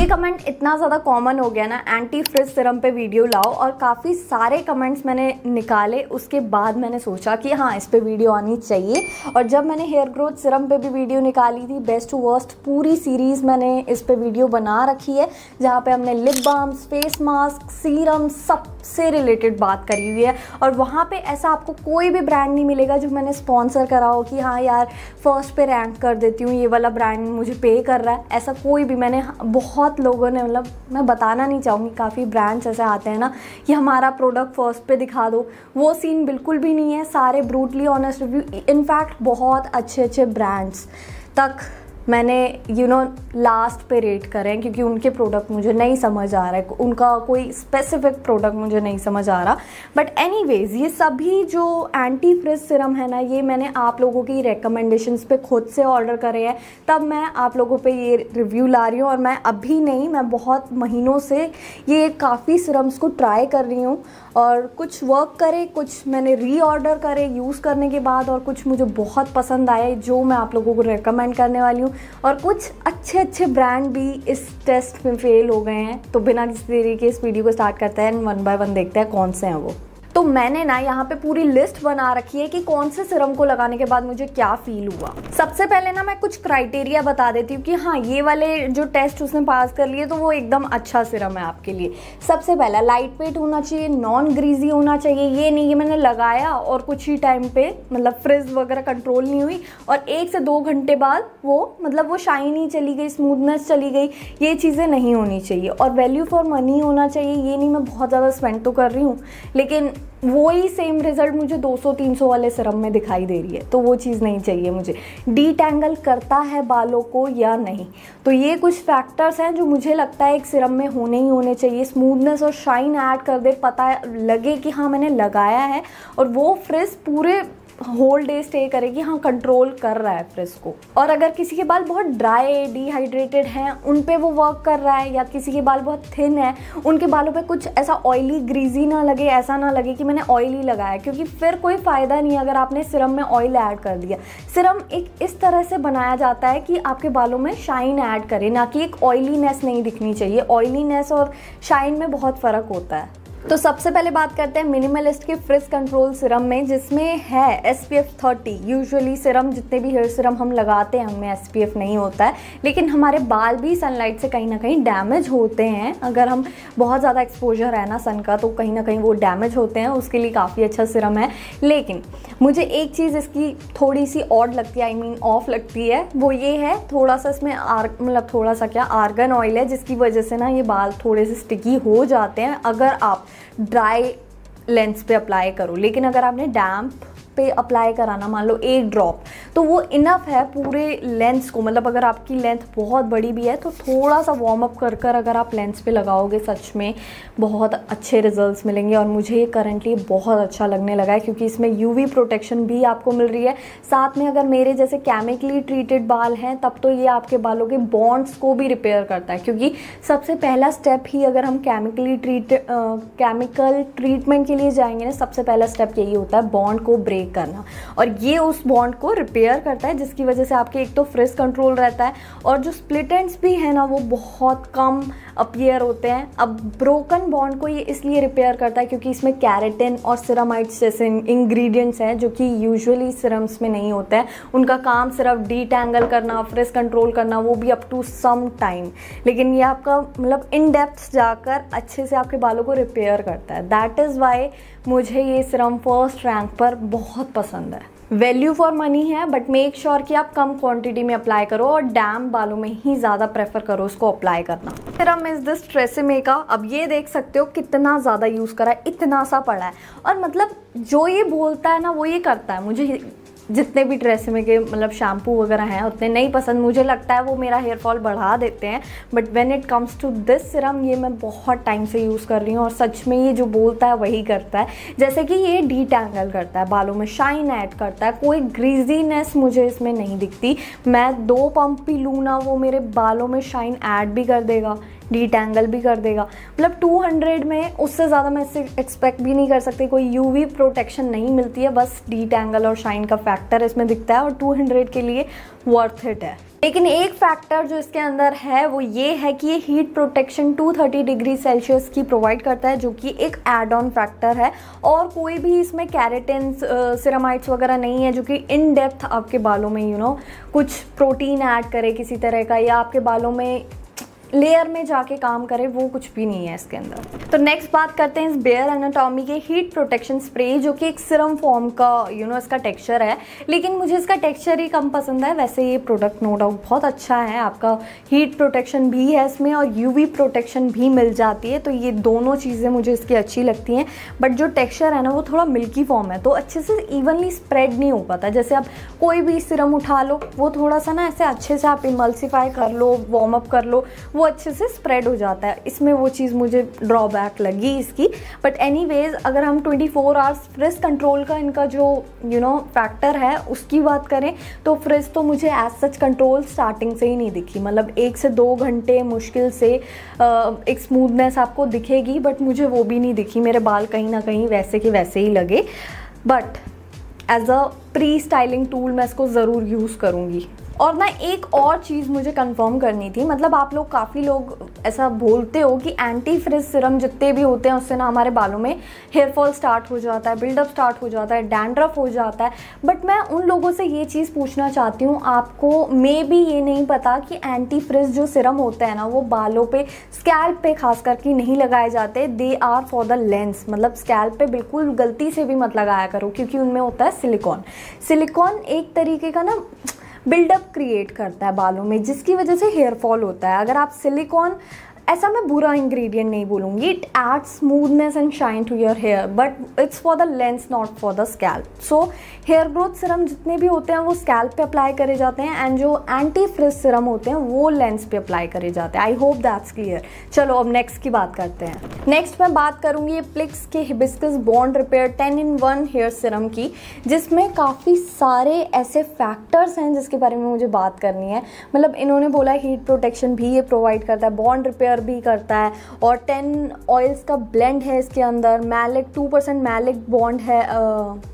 Comment इतना ज़्यादा common हो गया ना, एंटी फ्रिज सिरम पे वीडियो लाओ, और काफ़ी सारे कमेंट्स मैंने निकाले। उसके बाद मैंने सोचा कि हाँ, इस पे वीडियो आनी चाहिए। और जब मैंने हेयर ग्रोथ सिरम पे भी वीडियो निकाली थी, बेस्ट टू वर्स्ट पूरी सीरीज़ मैंने इस पे वीडियो बना रखी है, जहाँ पे हमने lip balms, face mask, serum सबसे रिलेटेड बात करी हुई है। और वहाँ पे ऐसा आपको कोई भी ब्रांड नहीं मिलेगा जो मैंने स्पॉन्सर करा हो कि हाँ यार फर्स्ट पे रैंक कर देती हूँ, ये वाला ब्रांड मुझे पे कर रहा है। ऐसा कोई भी, मैंने बहुत लोगों ने, मतलब मैं बताना नहीं चाहूँगी, काफ़ी ब्रांड्स ऐसे आते हैं ना कि हमारा प्रोडक्ट फर्स्ट पे दिखा दो, वो सीन बिल्कुल भी नहीं है। सारे ब्रूटली ऑनेस्ट रिव्यू, इनफैक्ट बहुत अच्छे अच्छे ब्रांड्स तक मैंने लास्ट पे रेट करें, क्योंकि उनके प्रोडक्ट मुझे नहीं समझ आ रहा है, उनका कोई स्पेसिफिक प्रोडक्ट मुझे नहीं समझ आ रहा। बट एनीवेज, ये सभी जो एंटी फ्रिज सिरम है ना, ये मैंने आप लोगों की रिकमेंडेशंस पे खुद से ऑर्डर करे हैं, तब मैं आप लोगों पे ये रिव्यू ला रही हूँ। और मैं अभी नहीं, मैं बहुत महीनों से ये काफ़ी सिरम्स को ट्राई कर रही हूँ, और कुछ वर्क करे, कुछ मैंने रीऑर्डर करे यूज़ करने के बाद, और कुछ मुझे बहुत पसंद आए जो मैं आप लोगों को रेकमेंड करने वाली हूँ। और कुछ अच्छे अच्छे ब्रांड भी इस टेस्ट में फेल हो गए हैं। तो बिना किसी देरी के इस वीडियो को स्टार्ट करते हैं, वन बाय वन देखते हैं कौन से हैं वो। तो मैंने ना यहाँ पे पूरी लिस्ट बना रखी है कि कौन से सिरम को लगाने के बाद मुझे क्या फील हुआ। सबसे पहले ना मैं कुछ क्राइटेरिया बता देती हूँ कि हाँ, ये वाले जो टेस्ट उसने पास कर लिए तो वो एकदम अच्छा सिरम है आपके लिए। सबसे पहला, लाइट वेट होना चाहिए, नॉन ग्रीजी होना चाहिए। ये नहीं कि मैंने लगाया और कुछ ही टाइम पे मतलब फ्रिज वगैरह कंट्रोल नहीं हुई और 1 से 2 घंटे बाद वो शाइनी चली गई, स्मूथनेस चली गई। ये चीज़ें नहीं होनी चाहिए। और वैल्यू फॉर मनी होना चाहिए। ये नहीं मैं बहुत ज़्यादा स्पेंड तो कर रही हूँ, लेकिन वही सेम रिजल्ट मुझे 200-300 वाले सिरम में दिखाई दे रही है, तो वो चीज़ नहीं चाहिए मुझे। डीटैंगल करता है बालों को या नहीं, तो ये कुछ फैक्टर्स हैं जो मुझे लगता है एक सिरम में होने ही होने चाहिए। स्मूथनेस और शाइन ऐड कर दे, पता लगे कि हाँ मैंने लगाया है, और वो फ्रिज पूरे होल डे स्टे करेगी, हाँ कंट्रोल कर रहा है फ्रिज को। और अगर किसी के बाल बहुत ड्राई, डिहाइड्रेटेड हैं, उन पे वो वर्क कर रहा है, या किसी के बाल बहुत थिन है, उनके बालों पे कुछ ऐसा ऑयली ग्रीजी ना लगे, ऐसा ना लगे कि मैंने ऑयली लगाया, क्योंकि फिर कोई फ़ायदा नहीं अगर आपने सिरम में ऑयल ऐड कर दिया। सिरम एक इस तरह से बनाया जाता है कि आपके बालों में शाइन ऐड करे, ना कि एक ऑयलीनेस नहीं दिखनी चाहिए। ऑयलीनेस और शाइन में बहुत फ़र्क होता है। तो सबसे पहले बात करते हैं मिनिमलिस्ट के फ्रिज कंट्रोल सिरम में, जिसमें है SPF 30। यूजुअली सिरम, जितने भी हेयर सिरम हम लगाते हैं उनमें SPF नहीं होता है, लेकिन हमारे बाल भी सनलाइट से कहीं ना कहीं डैमेज होते हैं। अगर हम बहुत ज़्यादा एक्सपोजर है ना सन का, तो कहीं ना कहीं वो डैमेज होते हैं। उसके लिए काफ़ी अच्छा सिरम है। लेकिन मुझे एक चीज़ इसकी थोड़ी सी ऑड लगती है, आई मीन ऑफ लगती है, वो ये है थोड़ा सा इसमें थोड़ा सा क्या आर्गन ऑयल है, जिसकी वजह से ना ये बाल थोड़े से स्टिकी हो जाते हैं अगर आप ड्राई लेंस पे अप्लाई करो। लेकिन अगर आपने डैम्प पे अप्लाई कराना, मान लो 1 ड्रॉप, तो वो इनफ है पूरे लेंस को। मतलब अगर आपकी लेंथ बहुत बड़ी भी है तो थोड़ा सा वार्म अप कर कर अगर आप लेंस पे लगाओगे, सच में बहुत अच्छे रिजल्ट्स मिलेंगे। और मुझे ये करंटली बहुत अच्छा लगने लगा है, क्योंकि इसमें UV प्रोटेक्शन भी आपको मिल रही है। साथ में अगर मेरे जैसे केमिकली ट्रीटेड बाल हैं, तब तो ये आपके बालों के बॉन्ड्स को भी रिपेयर करता है, क्योंकि सबसे पहला स्टेप ही अगर हम केमिकल ट्रीटमेंट के लिए जाएंगे ना, सबसे पहला स्टेप यही होता है बॉन्ड को ब्रेक करना, और ये उस बॉन्ड को रिपेयर करता है, जिसकी वजह से आपके एक तो फ्रिज कंट्रोल रहता है, और जो स्प्लिट एंड्स भी है ना वो बहुत कम अपीयर होते हैं। अब ब्रोकन बॉन्ड को ये इसलिए रिपेयर करता है क्योंकि इसमें कैरेटिन और सिरामाइड्स जैसे इंग्रेडिएंट्स हैं जो कि यूजुअली सिरम्स में नहीं होते हैं। उनका काम सिर्फ डीटैंगल करना, फ्रिज कंट्रोल करना, वो भी अप टू सम टाइम, लेकिन ये आपका मतलब इन डेप्थ जाकर अच्छे से आपके बालों को रिपेयर करता है। दैट इज़ वाई मुझे ये सिरम फर्स्ट रैंक पर बहुत पसंद है। वैल्यू फॉर मनी है, बट मेक श्योर कि आप कम क्वांटिटी में अप्लाई करो, और डैम बालों में ही ज़्यादा प्रेफर करो उसको अप्लाई करना। सिरम इज दिस ट्रेसेमे का। अब ये देख सकते हो कितना ज़्यादा यूज़ करा है, इतना सा पड़ा है, और मतलब जो ये बोलता है ना वो ये करता है। मुझे जितने भी ट्रेसेमे के मतलब शैम्पू वगैरह हैं उतने नहीं पसंद, मुझे लगता है वो मेरा हेयर फॉल बढ़ा देते हैं। But when it comes to this serum, ये मैं बहुत टाइम से यूज़ कर रही हूँ, और सच में ये जो बोलता है वही करता है। जैसे कि ये डीटैंगल करता है, बालों में शाइन ऐड करता है, कोई ग्रीजीनेस मुझे इसमें नहीं दिखती। मैं 2 पंप भी लूँ ना, वो मेरे बालों में शाइन ऐड भी कर देगा। डीटैंगल भी कर देगा। मतलब 200 में उससे ज़्यादा मैं इससे एक्सपेक्ट भी नहीं कर सकती। कोई यूवी प्रोटेक्शन नहीं मिलती है, बस डीटैंगल और शाइन का फैक्टर इसमें दिखता है और 200 के लिए वर्थ इट है। लेकिन एक फैक्टर जो इसके अंदर है वो ये है कि ये हीट प्रोटेक्शन 230 डिग्री सेल्सियस की प्रोवाइड करता है, जो कि एक एड ऑन फैक्टर है। और कोई भी इसमें कैरेटिन सिरामाइड्स वगैरह नहीं है जो कि इन डेप्थ आपके बालों में कुछ प्रोटीन ऐड करे किसी तरह का, या आपके बालों में लेयर में जाके काम करे, वो कुछ भी नहीं है इसके अंदर। तो नेक्स्ट बात करते हैं इस बेयर एनाटॉमी के हीट प्रोटेक्शन स्प्रे, जो कि एक सिरम फॉर्म का इसका टेक्सचर है, लेकिन मुझे इसका टेक्सचर ही कम पसंद है। वैसे ये प्रोडक्ट नो डाउट बहुत अच्छा है, आपका हीट प्रोटेक्शन भी है इसमें और यूवी प्रोटेक्शन भी मिल जाती है, तो ये दोनों चीज़ें मुझे इसकी अच्छी लगती हैं। बट जो टेक्सचर है ना वो थोड़ा मिल्की फॉर्म है, तो अच्छे से इवनली स्प्रेड नहीं हो पाता। जैसे आप कोई भी सिरम उठा लो, वो थोड़ा सा ना ऐसे अच्छे से आप इमल्सिफाई कर लो, वार्म अप कर लो, वो अच्छे से स्प्रेड हो जाता है। इसमें वो चीज़ मुझे ड्रॉबैक लगी इसकी। बट एनीवेज, अगर हम 24 आवर्स फ्रिज कंट्रोल का इनका जो फैक्टर है उसकी बात करें, तो फ्रिज तो मुझे एज सच कंट्रोल स्टार्टिंग से ही नहीं दिखी। मतलब 1 से 2 घंटे मुश्किल से एक स्मूथनेस आपको दिखेगी, बट मुझे वो भी नहीं दिखी। मेरे बाल कहीं ना कहीं वैसे के वैसे ही लगे। But as a pre styling tool मैं इसको ज़रूर यूज़ करूँगी। और ना एक और चीज़ मुझे कंफर्म करनी थी। मतलब आप लोग काफ़ी लोग ऐसा बोलते हो कि एंटी फ्रिज सिरम जितने भी होते हैं उससे ना हमारे बालों में हेयर फॉल स्टार्ट हो जाता है, बिल्डअप स्टार्ट हो जाता है, डैंड्रफ हो जाता है। बट मैं उन लोगों से ये चीज़ पूछना चाहती हूँ, आपको मे बी ये नहीं पता कि एंटी फ्रिज जो सिरम होते हैं ना वो बालों पे, स्कैल्प पे खास करके नहीं लगाए जाते। They are for the lengths. मतलब स्कैल्प पे बिल्कुल गलती से भी मत लगाया करो, क्योंकि उनमें होता है सिलिकॉन। सिलिकॉन एक तरीके का ना बिल्डअप क्रिएट करता है बालों में, जिसकी वजह से हेयर फॉल होता है। अगर आप सिलिकॉन, ऐसा मैं बुरा इंग्रेडिएंट नहीं बोलूँगी, it add smoothness and shine to your hair, but it's for the lengths not for the scalp. So hair growth serum जितने भी होते हैं वो स्कैल्प पे अप्लाई करे जाते हैं, एंड जो एंटी फ्रिज सिरम होते हैं वो लेंस पे अप्लाई करे जाते हैं। I hope that's clear. चलो अब नेक्स्ट की बात करते हैं। नेक्स्ट मैं बात करूँगी प्लिक्स के hibiscus bond repair 10-in-1 hair serum की, जिसमें काफ़ी सारे ऐसे फैक्टर्स हैं जिसके बारे में मुझे बात करनी है। मतलब इन्होंने बोला हीट प्रोटेक्शन भी ये प्रोवाइड करता है, बॉन्ड रिपेयर भी करता है, और 10 ऑयल्स का ब्लेंड है इसके अंदर, मैलिक 2% मैलिक बॉन्ड है,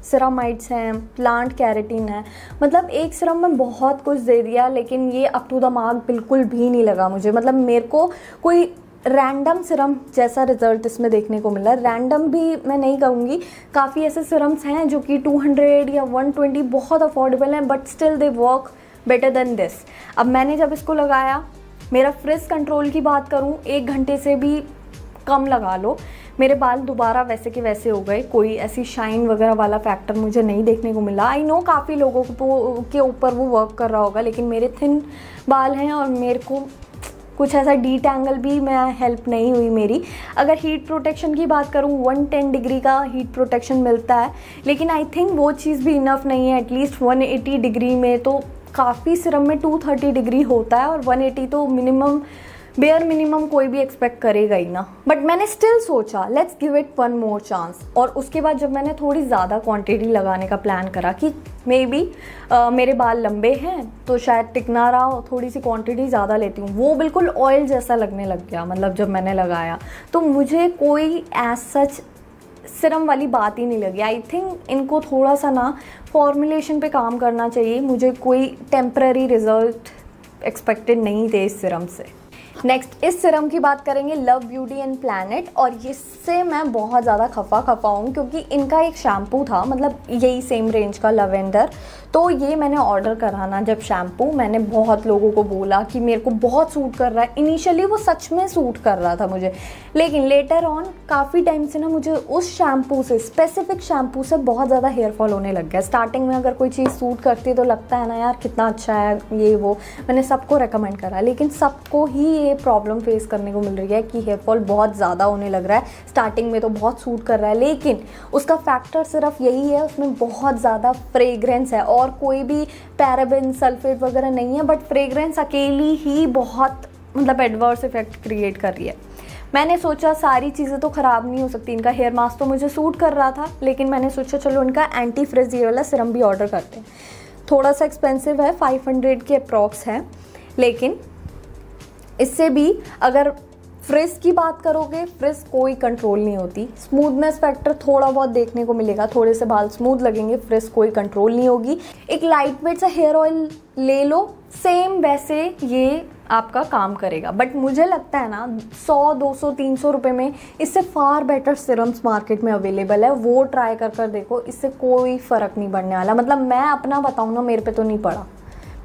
सिरामाइड्स हैं, प्लांट कैरेटिन है। मतलब एक सिरम में बहुत कुछ दे दिया, लेकिन ये अप टू द मार्क बिल्कुल भी नहीं लगा मुझे। मतलब मेरे को कोई रैंडम सिरम जैसा रिजल्ट इसमें देखने को मिला। रैंडम भी मैं नहीं कहूँगी, काफ़ी ऐसे सिरम्स हैं जो कि 200 या 120 बहुत अफोर्डेबल हैं, but still they work better than this. अब मैंने जब इसको लगाया, मेरा फ्रिज कंट्रोल की बात करूं, 1 घंटे से भी कम लगा लो, मेरे बाल दोबारा वैसे के वैसे हो गए। कोई ऐसी शाइन वगैरह वाला फैक्टर मुझे नहीं देखने को मिला। आई नो काफ़ी लोगों के ऊपर वो वर्क कर रहा होगा, लेकिन मेरे थिन बाल हैं और मेरे को कुछ ऐसा डीटैंगल भी मैं हेल्प नहीं हुई मेरी। अगर हीट प्रोटेक्शन की बात करूँ, 110 डिग्री का हीट प्रोटेक्शन मिलता है, लेकिन आई थिंक वो चीज़ भी इनफ नहीं है। एटलीस्ट 180 डिग्री में तो काफ़ी सिरम में 230 डिग्री होता है, और 180 तो मिनिमम, बेयर मिनिमम कोई भी एक्सपेक्ट करेगा ही ना। बट मैंने स्टिल सोचा let's give it 1 more chance. और उसके बाद जब मैंने थोड़ी ज़्यादा क्वांटिटी लगाने का प्लान करा कि मे बी मेरे बाल लंबे हैं तो शायद टिक ना रहा हो, थोड़ी सी क्वांटिटी ज़्यादा लेती हूँ, वो बिल्कुल ऑयल जैसा लगने लग गया। मतलब जब मैंने लगाया तो मुझे कोई एज सच सिरम वाली बात ही नहीं लगी। आई थिंक इनको थोड़ा सा ना फॉर्मुलेशन पे काम करना चाहिए। मुझे कोई टेम्पररी रिजल्ट एक्सपेक्टेड नहीं थे इस सिरम से। नेक्स्ट इस सिरम की बात करेंगे, लव ब्यूटी एंड प्लैनेट, और इससे मैं बहुत ज़्यादा खफा हूँ क्योंकि इनका एक शैम्पू था, मतलब यही सेम रेंज का लवेंडर, तो ये मैंने ऑर्डर करा ना जब शैम्पू, मैंने बहुत लोगों को बोला कि मेरे को बहुत सूट कर रहा है। इनिशियली वो सच में सूट कर रहा था मुझे, लेकिन लेटर ऑन काफ़ी टाइम से ना मुझे उस शैम्पू से, स्पेसिफिक शैम्पू से बहुत ज़्यादा हेयर फॉल होने लग गया। स्टार्टिंग में अगर कोई चीज़ सूट करती है तो लगता है ना यार कितना अच्छा है ये वो, मैंने सबको रेकमेंड करा, लेकिन सबको ही ये प्रॉब्लम फेस करने को मिल रही है कि हेयर फॉल बहुत ज़्यादा होने लग रहा है। स्टार्टिंग में तो बहुत सूट कर रहा है, लेकिन उसका फैक्टर सिर्फ यही है, उसमें बहुत ज़्यादा फ्रेग्रेंस है और कोई भी पैराबेन सल्फेट वगैरह नहीं है, बट फ्रेग्रेंस अकेली ही बहुत मतलब एडवर्स इफेक्ट क्रिएट कर रही है। मैंने सोचा सारी चीज़ें तो ख़राब नहीं हो सकती, इनका हेयर मास्क तो मुझे सूट कर रहा था, लेकिन मैंने सोचा चलो इनका एंटी फ्रिज ये वाला सिरम भी ऑर्डर करते हैं। थोड़ा सा एक्सपेंसिव है, 500 के अप्रॉक्स है, लेकिन इससे भी अगर फ्रिज की बात करोगे, फ्रिज कोई कंट्रोल नहीं होती। स्मूथनेस फैक्टर थोड़ा बहुत देखने को मिलेगा, थोड़े से बाल स्मूथ लगेंगे, फ्रिज कोई कंट्रोल नहीं होगी। एक लाइट वेट सा हेयर ऑयल ले लो, सेम वैसे ये आपका काम करेगा। बट मुझे लगता है ना 100, 200, 300 रुपये में इससे फार बेटर सिरम्स मार्केट में अवेलेबल है, वो ट्राई कर देखो, इससे कोई फ़र्क नहीं पड़ने वाला। मतलब मैं अपना बताऊँ ना, मेरे पे तो नहीं पड़ा,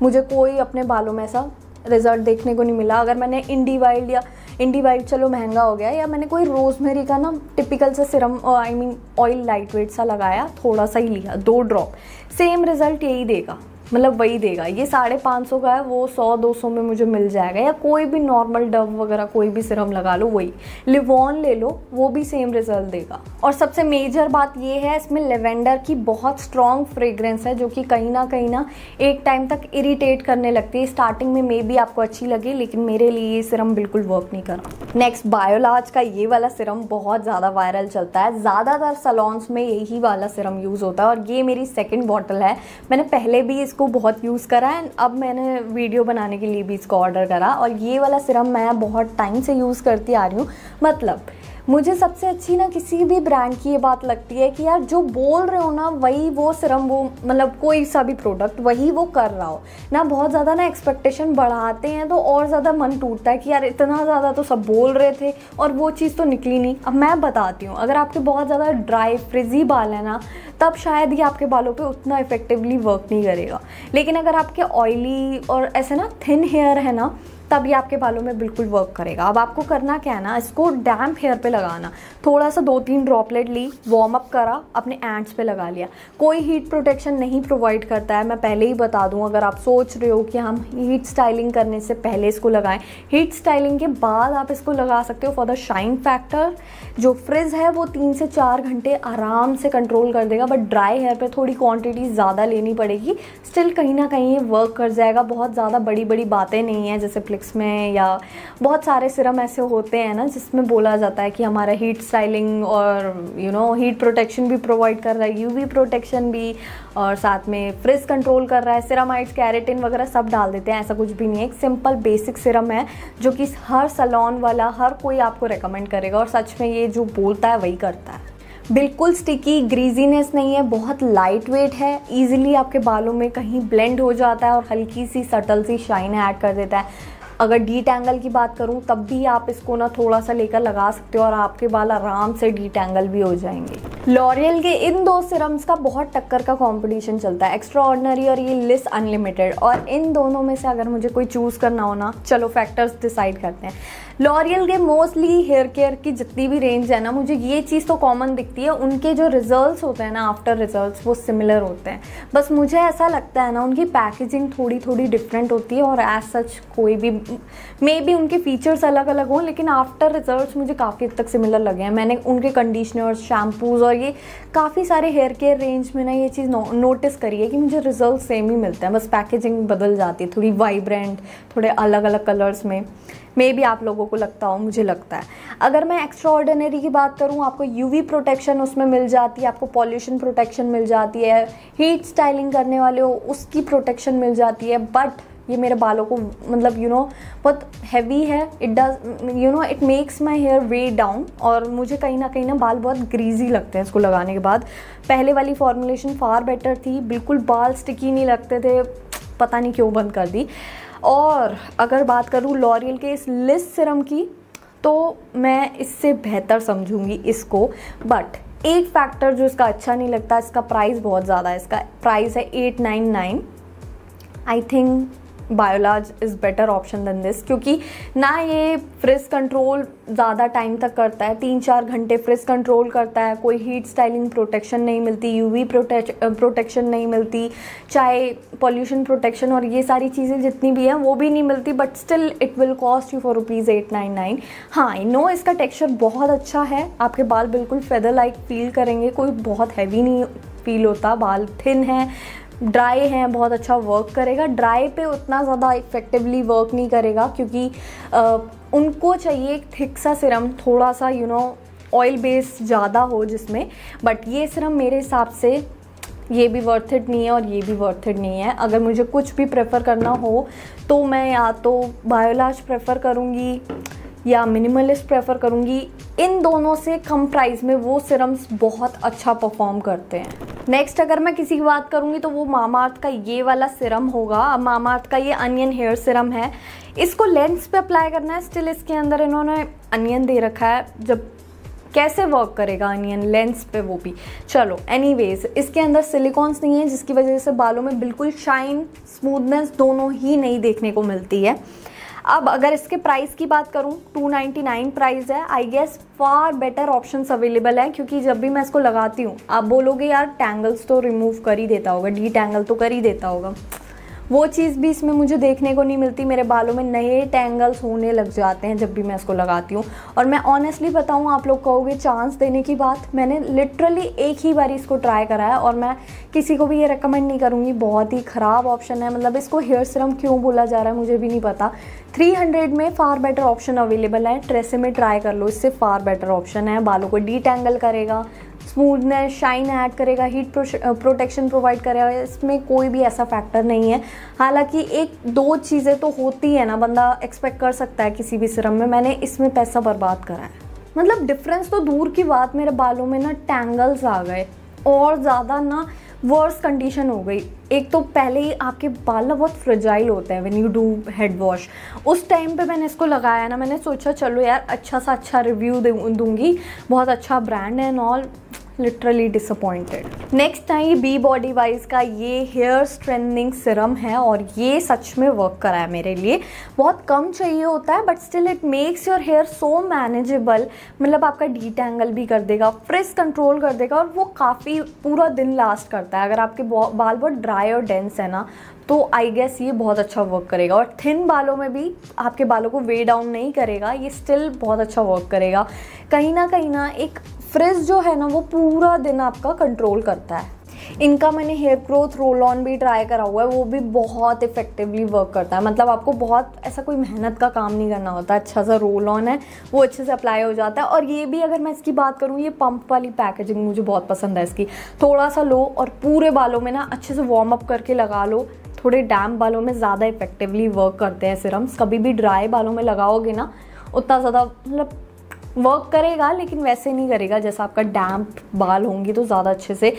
मुझे कोई अपने बालों में ऐसा रिजल्ट देखने को नहीं मिला। अगर मैंने इंडिवाइल्ड या इंडिवाइल्ड चलो महंगा हो गया, या मैंने कोई रोजमेरी का ना टिपिकल सा Siram I mean oil light weight सा लगाया, थोड़ा सा ही लिया 2 ड्रॉप, सेम रिजल्ट यही देगा, मतलब वही देगा। ये 550 का है, वो 100-200 में मुझे मिल जाएगा। या कोई भी नॉर्मल डव वगैरह कोई भी सिरम लगा लो, वही लिवॉन ले लो, वो भी सेम रिजल्ट देगा। और सबसे मेजर बात ये है, इसमें लेवेंडर की बहुत स्ट्रॉन्ग फ्रेग्रेंस है, जो कि कहीं ना एक टाइम तक इरिटेट करने लगती है। स्टार्टिंग में मे बी आपको अच्छी लगे, लेकिन मेरे लिए ये सिरम बिल्कुल वर्क नहीं करा। नेक्स्ट बायोलाज का ये वाला सिरम बहुत ज़्यादा वायरल चलता है, ज़्यादातर सलॉन्स में यही वाला सिरम यूज़ होता है। और ये मेरी सेकेंड बॉटल है, मैंने पहले भी को बहुत यूज़ करा है, अब मैंने वीडियो बनाने के लिए भी इसको ऑर्डर करा। और ये वाला सिरम मैं बहुत टाइम से यूज़ करती आ रही हूँ। मतलब मुझे सबसे अच्छी ना किसी भी ब्रांड की ये बात लगती है कि यार जो बोल रहे हो ना वही वो सिरम, वो मतलब कोई सा भी प्रोडक्ट वही वो कर रहा हो ना। बहुत ज़्यादा ना एक्सपेक्टेशन बढ़ाते हैं तो और ज़्यादा मन टूटता है कि यार इतना ज़्यादा तो सब बोल रहे थे और वो चीज़ तो निकली नहीं। अब मैं बताती हूँ, अगर आपके बहुत ज़्यादा ड्राई फ्रिजी बाल है ना, तब शायद ये आपके बालों पे उतना इफेक्टिवली वर्क नहीं करेगा। लेकिन अगर आपके ऑयली और ऐसे ना थिन हेयर है ना, तब ये आपके बालों में बिल्कुल वर्क करेगा। अब आपको करना क्या है ना, इसको डैम्प हेयर पे लगाना, थोड़ा सा 2-3 ड्रॉपलेट ली, वार्म अप करा, अपने एंड्स पे लगा लिया। कोई हीट प्रोटेक्शन नहीं प्रोवाइड करता है, मैं पहले ही बता दूं। अगर आप सोच रहे हो कि हम हीट स्टाइलिंग करने से पहले इसको लगाएं, हीट स्टाइलिंग के बाद आप इसको लगा सकते हो। फॉर द शाइन फैक्टर जो फ्रिज है वो 3 से 4 घंटे आराम से कंट्रोल कर देगा। बट ड्राई हेयर पे थोड़ी क्वांटिटी ज़्यादा लेनी पड़ेगी, स्टिल कहीं ना कहीं ये वर्क कर जाएगा। बहुत ज़्यादा बड़ी बड़ी बातें नहीं है, जैसे में या बहुत सारे सिरम ऐसे होते हैं ना जिसमें बोला जाता है कि हमारा हीट स्टाइलिंग और हीट प्रोटेक्शन भी प्रोवाइड कर रहा है, यूवी प्रोटेक्शन भी, और साथ में फ्रिज कंट्रोल कर रहा है, सिरामाइड्स, कैरेटिन वगैरह सब डाल देते हैं। ऐसा कुछ भी नहीं है, एक सिंपल बेसिक सिरम है जो कि हर सैलून वाला हर कोई आपको रेकमेंड करेगा। और सच में ये जो बोलता है वही करता है। बिल्कुल स्टिकी, ग्रीजीनेस नहीं है, बहुत लाइट वेट है, ईजिली आपके बालों में कहीं ब्लेंड हो जाता है और हल्की सी सटल सी शाइन ऐड कर देता है। अगर डीटैंगल की बात करूं तब भी आप इसको ना थोड़ा सा लेकर लगा सकते हो और आपके बाल आराम से डीटैंगल भी हो जाएंगे। लॉरियल के इन 2 सिरम्स का बहुत टक्कर का कंपटीशन चलता है, एक्स्ट्रा ऑर्डिनरी और ये लिस अनलिमिटेड। और इन दोनों में से अगर मुझे कोई चूज़ करना हो ना, चलो फैक्टर्स डिसाइड करते हैं। लॉरियल के मोस्टली हेयर केयर की जितनी भी रेंज है ना, मुझे ये चीज़ तो कॉमन दिखती है, उनके जो रिजल्ट्स होते हैं ना आफ्टर रिजल्ट्स वो सिमिलर होते हैं। बस मुझे ऐसा लगता है ना उनकी पैकेजिंग थोड़ी डिफरेंट होती है और एज सच कोई भी मे बी उनके फीचर्स अलग अलग हों, लेकिन आफ्टर रिजल्ट्स मुझे काफ़ी हद तक सिमिलर लगे हैं। मैंने उनके कंडीशनर्स, शैम्पूज़ और ये काफ़ी सारे हेयर केयर रेंज में ना ये चीज़ नोटिस करी है कि मुझे रिजल्ट सेम ही मिलते हैं, बस पैकेजिंग बदल जाती है, थोड़ी वाइब्रेंट, थोड़े अलग अलग कलर्स में। मे बी आप लोगों को लगता हो, मुझे लगता है। अगर मैं एक्स्ट्रा ऑर्डिनरी की बात करूँ, आपको यूवी प्रोटेक्शन उसमें मिल जाती है, आपको पॉल्यूशन प्रोटेक्शन मिल जाती है, हीट स्टाइलिंग करने वाले हो उसकी प्रोटेक्शन मिल जाती है। बट ये मेरे बालों को मतलब बहुत हैवी है, it does it makes my hair weigh down, और मुझे कहीं ना बाल बहुत ग्रीजी लगते हैं इसको लगाने के बाद। पहले वाली फॉर्मुलेशन फार बेटर थी, बिल्कुल बाल स्टिकी नहीं लगते थे, पता नहीं क्यों बंद कर दी। और अगर बात करूँ लॉरियल के इस लिस सिरम की, तो मैं इससे बेहतर समझूंगी इसको। बट एक फैक्टर जो इसका अच्छा नहीं लगता, इसका प्राइस बहुत ज़्यादा है। इसका प्राइस है 899। I think Biolage is better option than this, क्योंकि ना ये फ्रिज कंट्रोल ज़्यादा टाइम तक करता है, 3-4 घंटे फ्रिज कंट्रोल करता है, कोई हीट स्टाइलिंग प्रोटेक्शन नहीं मिलती, यूवी प्रोटेक्शन नहीं मिलती, चाहे पॉल्यूशन प्रोटेक्शन और ये सारी चीज़ें जितनी भी हैं वो भी नहीं मिलती। But still it will cost you for ₹899। हाँ, आई नो इसका टेक्स्चर बहुत अच्छा है, आपके बाल बिल्कुल फेदर लाइक फील करेंगे, कोई बहुत हैवी नहीं फील होता, बाल थिन है, ड्राई हैं, बहुत अच्छा वर्क करेगा। ड्राई पे उतना ज़्यादा इफेक्टिवली वर्क नहीं करेगा, क्योंकि उनको चाहिए एक थिक सा सिरम, थोड़ा सा ऑयल बेस ज़्यादा हो जिसमें। बट ये सिरम मेरे हिसाब से ये भी वर्थ इट नहीं है और ये भी वर्थ इट नहीं है। अगर मुझे कुछ भी प्रेफर करना हो तो मैं या तो बायोलाज प्रेफर करूँगी, या मिनिमलिस्ट प्रेफर करूँगी, इन दोनों से कम प्राइस में वो सिरम्स बहुत अच्छा परफॉर्म करते हैं। नेक्स्ट अगर मैं किसी की बात करूँगी तो वो मामाअर्थ का ये वाला सिरम होगा। मामाअर्थ का ये अनियन हेयर सिरम है। इसको लेंस पे अप्लाई करना है। स्टिल इसके अंदर इन्होंने अनियन दे रखा है। जब कैसे वर्क करेगा अनियन लेंस पे, वो भी चलो एनीवेज। इसके अंदर सिलिकॉन्स नहीं है, जिसकी वजह से बालों में बिल्कुल शाइन, स्मूथनेस दोनों ही नहीं देखने को मिलती है। अब अगर इसके प्राइस की बात करूं, 299 प्राइस है। I guess far better options available है, क्योंकि जब भी मैं इसको लगाती हूँ आप बोलोगे यार टैंगल्स तो रिमूव कर ही देता होगा, डी टैंगल तो कर ही देता होगा। वो चीज़ भी इसमें मुझे देखने को नहीं मिलती। मेरे बालों में नए टैंगल्स होने लग जाते हैं जब भी मैं इसको लगाती हूँ। और मैं ऑनेस्टली बताऊँ, आप लोग कहोगे चांस देने की बात, मैंने लिटरली एक ही बार इसको ट्राई करा है और मैं किसी को भी ये रेकमेंड नहीं करूँगी। बहुत ही ख़राब ऑप्शन है। मतलब इसको हेयर सीरम क्यों बोला जा रहा है मुझे भी नहीं पता। 300 में फार बेटर ऑप्शन अवेलेबल है। ट्रेसेमे ट्राई कर लो, इससे फार बेटर ऑप्शन है। बालों को डीटैंगल करेगा, स्मूथनेस, शाइन ऐड करेगा, हीट प्रोटेक्शन प्रोवाइड करेगा। इसमें कोई भी ऐसा फैक्टर नहीं है। हालांकि एक दो चीज़ें तो होती है ना, बंदा एक्सपेक्ट कर सकता है किसी भी सिरम में। मैंने इसमें पैसा बर्बाद करा है। मतलब डिफरेंस तो दूर की बात, मेरे बालों में ना टैंगल्स आ गए और ज़्यादा ना वर्स कंडीशन हो गई। एक तो पहले ही आपके बाल ना बहुत फ्रेजाइल होते हैं when you do head wash. उस टाइम पे मैंने इसको लगाया ना, मैंने सोचा चलो यार अच्छा सा अच्छा रिव्यू दूंगी, बहुत अच्छा ब्रांड है and all. Literally disappointed. Next है ये बी बॉडी वाइज का ये हेयर स्ट्रेंथनिंग सिरम है और ये सच में वर्क करा है मेरे लिए। बहुत कम चाहिए होता है but still it makes your hair so manageable. मतलब आपका डीटैंगल भी कर देगा, फ्रिज कंट्रोल कर देगा और वो काफ़ी पूरा दिन लास्ट करता है। अगर आपके बाल बहुत ड्राई और डेंस है ना, तो आई गेस ये बहुत अच्छा वर्क करेगा। और थिन बालों में भी आपके बालों को वे डाउन नहीं करेगा, ये स्टिल बहुत अच्छा वर्क करेगा। कहीं ना एक फ्रिज जो है ना वो पूरा दिन आपका कंट्रोल करता है। इनका मैंने हेयर ग्रोथ रोल ऑन भी ट्राई करा हुआ है, वो भी बहुत इफेक्टिवली वर्क करता है। मतलब आपको बहुत ऐसा कोई मेहनत का काम नहीं करना होता। अच्छा सा रोल ऑन है, वो अच्छे से अप्लाई हो जाता है। और ये भी अगर मैं इसकी बात करूँ, ये पंप वाली पैकेजिंग मुझे बहुत पसंद है इसकी। थोड़ा सा लो और पूरे बालों में ना अच्छे से वार्म अप करके लगा लो। थोड़े डैम्प बालों में ज़्यादा इफेक्टिवली वर्क करते हैं सिरम्स। कभी भी ड्राई बालों में लगाओगे ना उतना ज़्यादा मतलब वर्क करेगा, लेकिन वैसे नहीं करेगा जैसा आपका डैम्प बाल होंगी तो ज़्यादा अच्छे से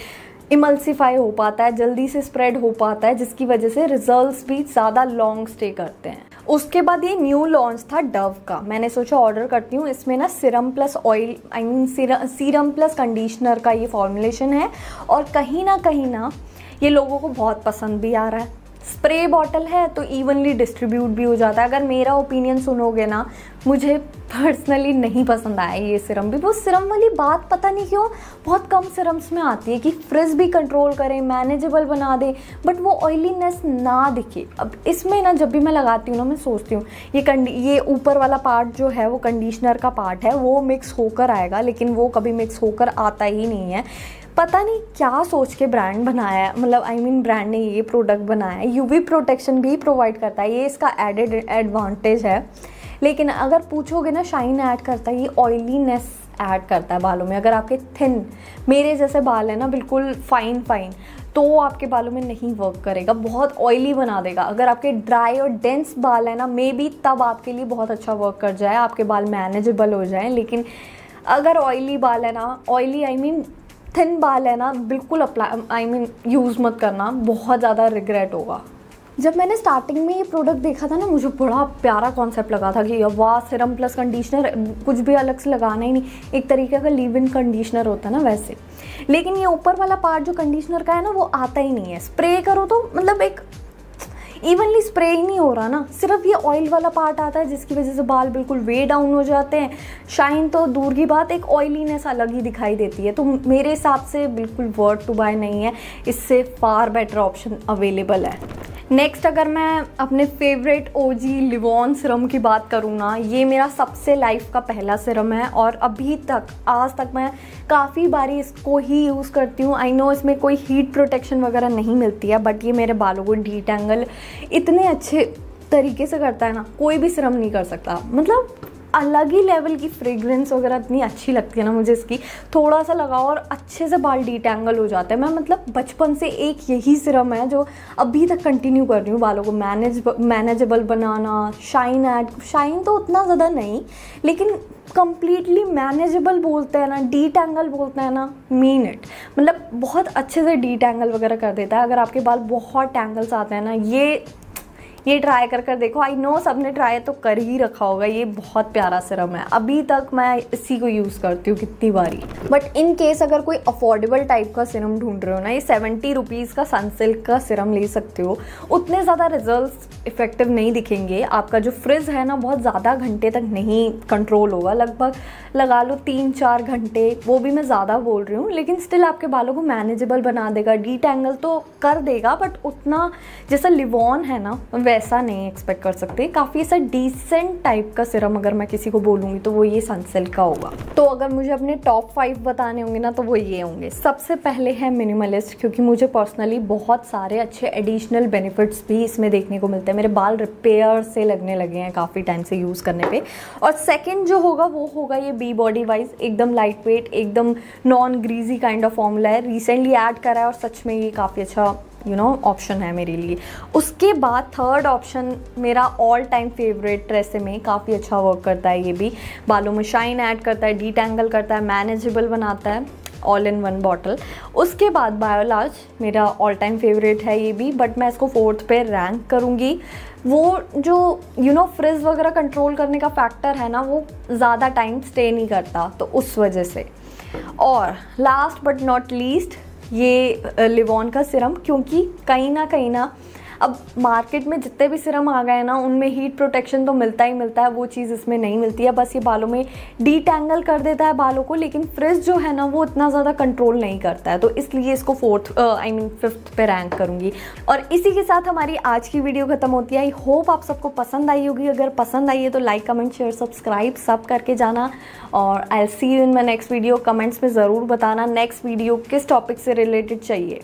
इमल्सीफाई हो पाता है, जल्दी से स्प्रेड हो पाता है, जिसकी वजह से रिजल्ट्स भी ज़्यादा लॉन्ग स्टे करते हैं। उसके बाद ये न्यू लॉन्च था डव का। मैंने सोचा ऑर्डर करती हूँ। इसमें ना serum plus oil, I mean serum plus conditioner का ये फॉर्मुलेशन है और कहीं ना ये लोगों को बहुत पसंद भी आ रहा है। स्प्रे बॉटल है तो इवनली डिस्ट्रीब्यूट भी हो जाता है। अगर मेरा ओपिनियन सुनोगे ना, मुझे पर्सनली नहीं पसंद आया ये सिरम भी। वो सिरम वाली बात पता नहीं क्यों बहुत कम सिरम्स में आती है कि फ्रिज भी कंट्रोल करें, मैनेजेबल बना दे, बट वो ऑयलीनेस ना दिखे। अब इसमें ना जब भी मैं लगाती हूँ ना, मैं सोचती हूँ ये ऊपर वाला पार्ट जो है वो कंडीशनर का पार्ट है, वो मिक्स होकर आएगा, लेकिन वो कभी मिक्स होकर आता ही नहीं है। पता नहीं क्या सोच के ब्रांड बनाया है, मतलब आई मीन ब्रांड ने ये प्रोडक्ट बनाया है। यूवी प्रोटेक्शन भी प्रोवाइड करता है, ये इसका एडेड एडवांटेज है। लेकिन अगर पूछोगे ना, शाइन ऐड करता है, ये ऑयलीनेस ऐड करता है बालों में। अगर आपके थिन मेरे जैसे बाल है ना, बिल्कुल फाइन तो आपके बालों में नहीं वर्क करेगा, बहुत ऑयली बना देगा। अगर आपके ड्राई और डेंस बाल है ना, मे बी तब आपके लिए बहुत अच्छा वर्क कर जाए, आपके बाल मैनेजेबल हो जाए। लेकिन अगर ऑयली बाल है ना, ऑयली आई मीन थिन बाल है ना, बिल्कुल यूज़ मत करना, बहुत ज़्यादा रिग्रेट होगा। जब मैंने स्टार्टिंग में ये प्रोडक्ट देखा था ना, मुझे बड़ा प्यारा कॉन्सेप्ट लगा था कि वाह सिरम प्लस कंडीशनर, कुछ भी अलग से लगाना ही नहीं, एक तरीके का लीव इन कंडीशनर होता है ना वैसे। लेकिन ये ऊपर वाला पार्ट जो कंडीशनर का है ना, वो आता ही नहीं है। स्प्रे करो तो मतलब एक इवनली स्प्रे ही नहीं हो रहा ना, सिर्फ ये ऑयल वाला पार्ट आता है, जिसकी वजह से बाल बिल्कुल वे डाउन हो जाते हैं। शाइन तो दूर की बात, एक ऑयलीनेस अलग ही दिखाई देती है। तो मेरे हिसाब से बिल्कुल वर्थ टू बाय नहीं है, इससे फार बेटर ऑप्शन अवेलेबल है। नेक्स्ट अगर मैं अपने फेवरेट ओजी लिवॉन सिरम की बात करूँ ना, ये मेरा सबसे लाइफ का पहला सिरम है और अभी तक आज तक मैं काफ़ी बारी इसको ही यूज़ करती हूँ। आई नो इसमें कोई हीट प्रोटेक्शन वगैरह नहीं मिलती है, बट ये मेरे बालों को डीटैंगल इतने अच्छे तरीके से करता है ना, कोई भी सिरम नहीं कर सकता। मतलब अलग ही लेवल की फ्रेग्रेंस वगैरह इतनी अच्छी लगती है ना मुझे इसकी। थोड़ा सा लगाओ और अच्छे से बाल डीटैंगल हो जाते हैं। मैं मतलब बचपन से एक यही सिरम है जो अभी तक कंटिन्यू कर रही हूँ बालों को मैनेजेबल बनाना। शाइन तो उतना ज़्यादा नहीं, लेकिन कंप्लीटली मैनेजेबल बोलते हैं ना, डीटैंगल बोलते हैं ना, मीन इट। मतलब बहुत अच्छे से डीटैंगल वगैरह कर देता है। अगर आपके बाल बहुत टैंगल्स आते हैं ना, ये ट्राई कर देखो। आई नो सबने ट्राई तो कर ही रखा होगा। ये बहुत प्यारा सिरम है, अभी तक मैं इसी को यूज़ करती हूँ कितनी बारी। बट इन केस अगर कोई अफोर्डेबल टाइप का सिरम ढूंढ रहे हो ना, ये 70 रुपीज़ का सनसिल्क का सिरम ले सकते हो। उतने ज़्यादा रिजल्ट इफेक्टिव नहीं दिखेंगे। आपका जो फ्रिज है ना बहुत ज़्यादा घंटे तक नहीं कंट्रोल होगा, लगभग लगा लो 3-4 घंटे, वो भी मैं ज़्यादा बोल रही हूँ। लेकिन स्टिल आपके बालों को मैनेजेबल बना देगा, डीटैंगल तो कर देगा, बट उतना जैसा लिवॉन है ना वैसा नहीं एक्सपेक्ट कर सकते। काफ़ी ऐसा डिसेंट टाइप का सिरम अगर मैं किसी को बोलूँगी तो वो ये सनसिल्क का होगा। तो अगर मुझे अपने टॉप 5 बताने होंगे ना तो वो ये होंगे। सबसे पहले है मिनिमलिस्ट, क्योंकि मुझे पर्सनली बहुत सारे अच्छे एडिशनल बेनिफिट्स भी इसमें देखने को मिलते हैं। मेरे बाल रिपेयर से लगने लगे हैं काफ़ी टाइम से यूज़ करने पे। और सेकंड जो होगा वो होगा ये बी बॉडी वाइज, एकदम लाइट वेट, एकदम non greasy kind of formula है। रिसेंटली ऐड करा है और सच में ये काफ़ी अच्छा ऑप्शन है मेरे लिए। उसके बाद थर्ड ऑप्शन मेरा ऑल टाइम फेवरेट ट्रेसेमे, काफ़ी अच्छा वर्क करता है। ये भी बालों में शाइन ऐड करता है, डीटैंगल करता है, मैनेजेबल बनाता है, ऑल इन वन बॉटल। उसके बाद बायोलाज मेरा ऑल टाइम फेवरेट है ये भी, बट मैं इसको 4th पे रैंक करूँगी। वो जो फ्रिज वगैरह कंट्रोल करने का फैक्टर है ना, वो ज़्यादा टाइम स्टे नहीं करता, तो उस वजह से। और लास्ट बट नॉट लीस्ट ये लिवॉन का सिरम, क्योंकि कहीं ना अब मार्केट में जितने भी सिरम आ गए हैं ना उनमें हीट प्रोटेक्शन तो मिलता ही मिलता है, वो चीज़ इसमें नहीं मिलती है। बस ये बालों में डीटैंगल कर देता है बालों को, लेकिन फ्रिज जो है ना वो इतना ज़्यादा कंट्रोल नहीं करता है, तो इसलिए इसको 5th पे रैंक करूँगी। और इसी के साथ हमारी आज की वीडियो खत्म होती है। आई होप आप सबको पसंद आई होगी। अगर पसंद आई है तो लाइक, कमेंट, शेयर, सब्सक्राइब सब करके जाना। और I will see you in my next video. Comments में ज़रूर बताना नेक्स्ट वीडियो किस टॉपिक से रिलेटेड चाहिए।